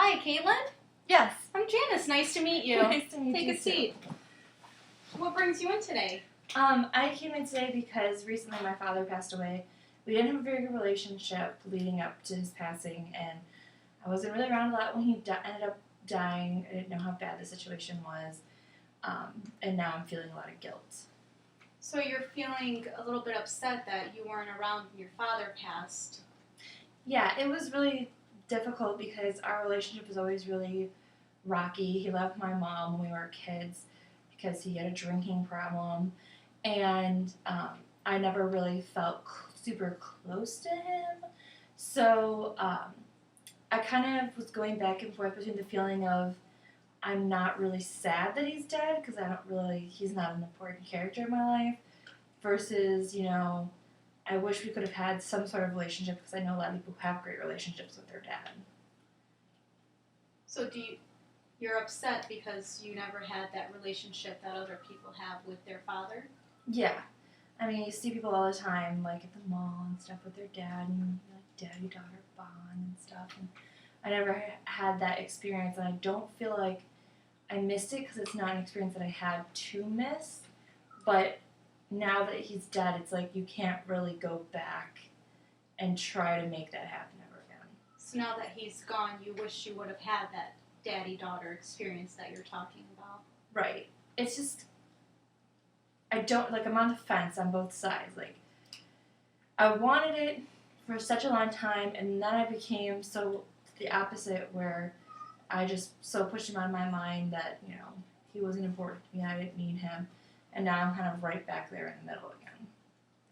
Hi, Caitlin. Yes. I'm Janice. Nice to meet you. Nice to meet you. Take a seat. What brings you in today? I came in today because recently my father passed away. We didn't have a very good relationship leading up to his passing, and I wasn't really around a lot when he ended up dying. I didn't know how bad the situation was, and now I'm feeling a lot of guilt. So you're feeling a little bit upset that you weren't around when your father passed. Yeah, it was really difficult because our relationship was always really rocky. He left my mom when we were kids because he had a drinking problem, and I never really felt super close to him. So I kind of was going back and forth between the feeling of I'm not really sad that he's dead because he's not an important character in my life, versus, I wish we could have had some sort of relationship because I know a lot of people have great relationships with their dad. So you're upset because you never had that relationship that other people have with their father? Yeah. I mean, you see people all the time, like at the mall and stuff with their dad, and like daddy-daughter bond and stuff. And I never had that experience, and I don't feel like I missed it because it's not an experience that I had to miss. But now that he's dead, it's like you can't really go back and try to make that happen ever again. So now that he's gone, you wish you would have had that daddy-daughter experience that you're talking about. Right. It's just, I'm on the fence on both sides. Like, I wanted it for such a long time, and then I became so the opposite, where I just so pushed him out of my mind that, he wasn't important to me, I didn't need him, and now I'm kind of right back there in the middle again.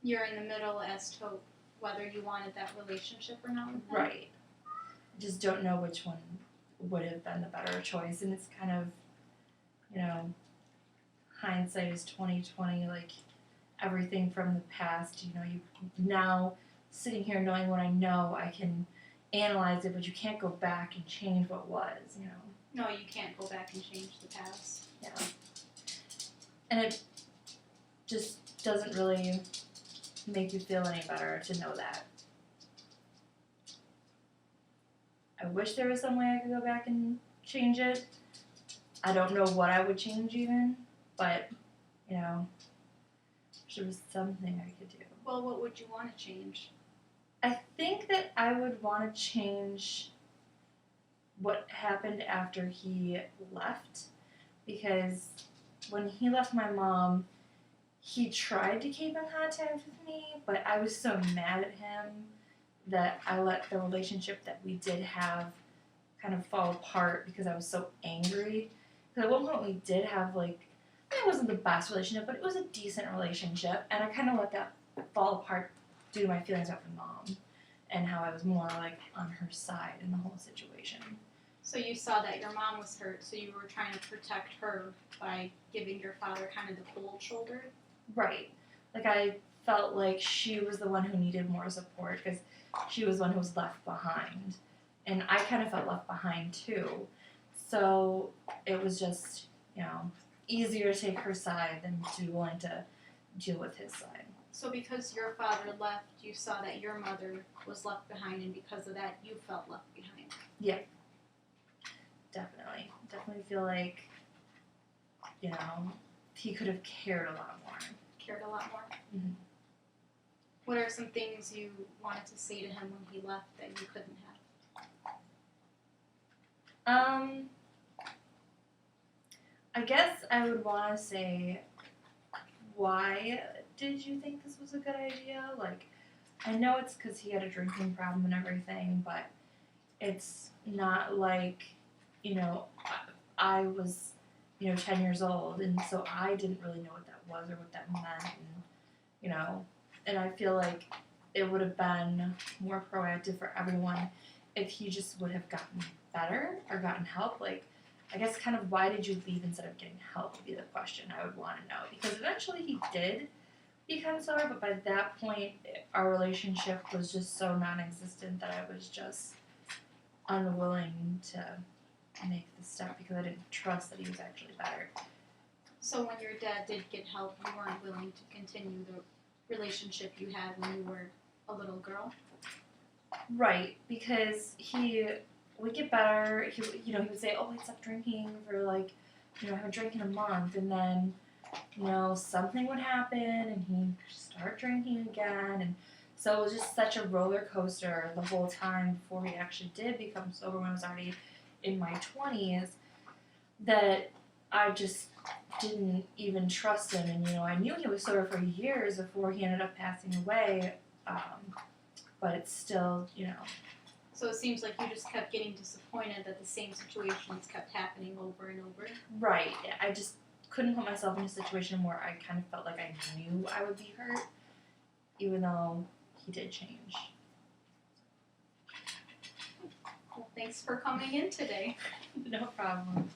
You're in the middle as to whether you wanted that relationship or not with him? Right. I just don't know which one would have been the better choice, and it's kind of, hindsight is 20/20, like everything from the past, you now sitting here knowing what I know, I can analyze it, but you can't go back and change what was, No, you can't go back and change the past. Yeah. And it just doesn't really make you feel any better to know that. I wish there was some way I could go back and change it. I don't know what I would change even, but, there was something I could do. Well, what would you want to change? I think that I would want to change what happened after he left, because when he left my mom, he tried to keep in contact with me, but I was so mad at him that I let the relationship that we did have kind of fall apart because I was so angry. Because at one point we did have, it wasn't the best relationship, but it was a decent relationship, and I kind of let that fall apart due to my feelings about my mom and how I was more, on her side in the whole situation. So you saw that your mom was hurt, so you were trying to protect her by giving your father kind of the cold shoulder? Right. I felt like she was the one who needed more support because she was the one who was left behind. And I kind of felt left behind too. So it was just, easier to take her side than to be willing to deal with his side. So because your father left, you saw that your mother was left behind, and because of that, you felt left behind. Yeah. Definitely. Definitely feel like, he could have cared a lot more. Cared a lot more? Mm-hmm. What are some things you wanted to say to him when he left that you couldn't have? I guess I would want to say, why did you think this was a good idea? I know it's because he had a drinking problem and everything, but it's not like, I was, 10 years old, and so I didn't really know what that was or what that meant, and I feel like it would have been more proactive for everyone if he just would have gotten better or gotten help. I guess kind of why did you leave instead of getting help would be the question I would want to know. Because eventually he did become sober, but by that point, our relationship was just so non-existent that I was just unwilling to make the step because I didn't trust that he was actually better. So when your dad did get help, you weren't willing to continue the relationship you had when you were a little girl? Right, because he would get better. He would say, oh, I stopped drinking for like, I haven't drank in a month, and then, something would happen, and he'd start drinking again, and so it was just such a roller coaster the whole time before he actually did become sober when I was already in my 20s, that I just didn't even trust him. And, I knew he was sober for years before he ended up passing away, but it's still, So it seems like you just kept getting disappointed that the same situations kept happening over and over. Right. I just couldn't put myself in a situation where I kind of felt like I knew I would be hurt, even though he did change. Well, thanks for coming in today. No problem.